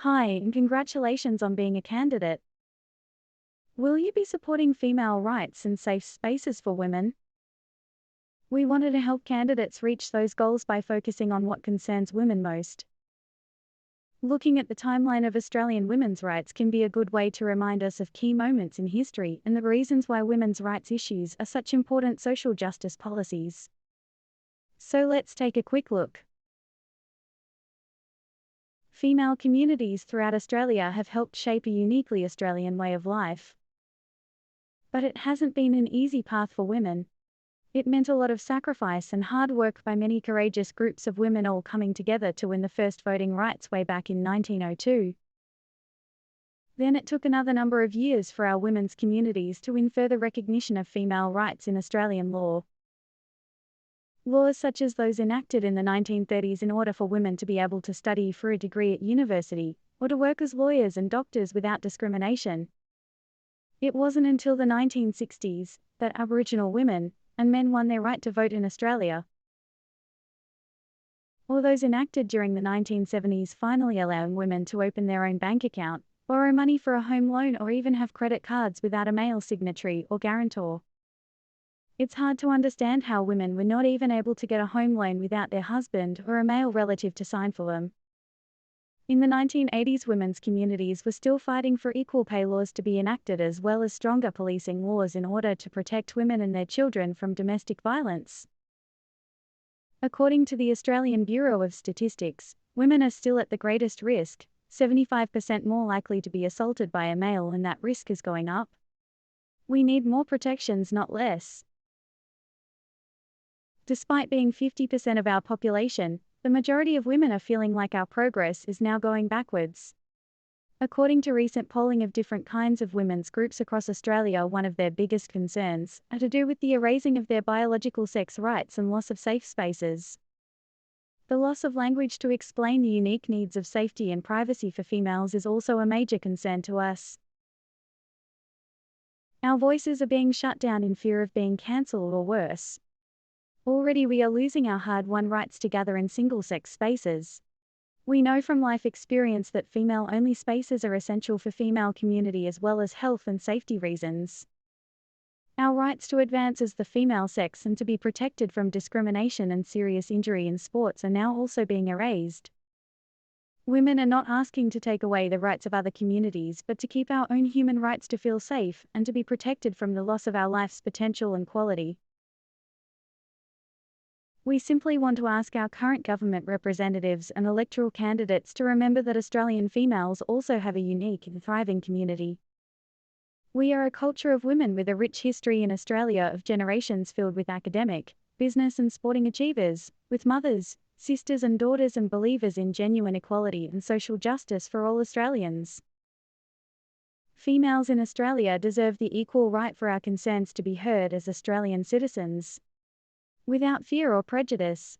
Hi, and congratulations on being a candidate. Will you be supporting female rights and safe spaces for women? We wanted to help candidates reach those goals by focusing on what concerns women most. Looking at the timeline of Australian women's rights can be a good way to remind us of key moments in history and the reasons why women's rights issues are such important social justice policies. So let's take a quick look. Female communities throughout Australia have helped shape a uniquely Australian way of life. But it hasn't been an easy path for women. It meant a lot of sacrifice and hard work by many courageous groups of women all coming together to win the first voting rights way back in 1902. Then it took another number of years for our women's communities to win further recognition of female rights in Australian law. Laws such as those enacted in the 1930s in order for women to be able to study for a degree at university, or to work as lawyers and doctors without discrimination. It wasn't until the 1960s that Aboriginal women and men won their right to vote in Australia. Or those enacted during the 1970s finally allowing women to open their own bank account, borrow money for a home loan, or even have credit cards without a male signatory or guarantor. It's hard to understand how women were not even able to get a home loan without their husband or a male relative to sign for them. In the 1980s, women's communities were still fighting for equal pay laws to be enacted, as well as stronger policing laws in order to protect women and their children from domestic violence. According to the Australian Bureau of Statistics, women are still at the greatest risk, 75% more likely to be assaulted by a male, and that risk is going up. We need more protections, not less. Despite being 50% of our population, the majority of women are feeling like our progress is now going backwards. According to recent polling of different kinds of women's groups across Australia, one of their biggest concerns are to do with the erasing of their biological sex rights and loss of safe spaces. The loss of language to explain the unique needs of safety and privacy for females is also a major concern to us. Our voices are being shut down in fear of being cancelled or worse. Already we are losing our hard-won rights to gather in single-sex spaces. We know from life experience that female-only spaces are essential for female community as well as health and safety reasons. Our rights to advance as the female sex and to be protected from discrimination and serious injury in sports are now also being erased. Women are not asking to take away the rights of other communities, but to keep our own human rights to feel safe and to be protected from the loss of our life's potential and quality. We simply want to ask our current government representatives and electoral candidates to remember that Australian females also have a unique and thriving community. We are a culture of women with a rich history in Australia of generations filled with academic, business and sporting achievers, with mothers, sisters and daughters and believers in genuine equality and social justice for all Australians. Females in Australia deserve the equal right for our concerns to be heard as Australian citizens, without fear or prejudice.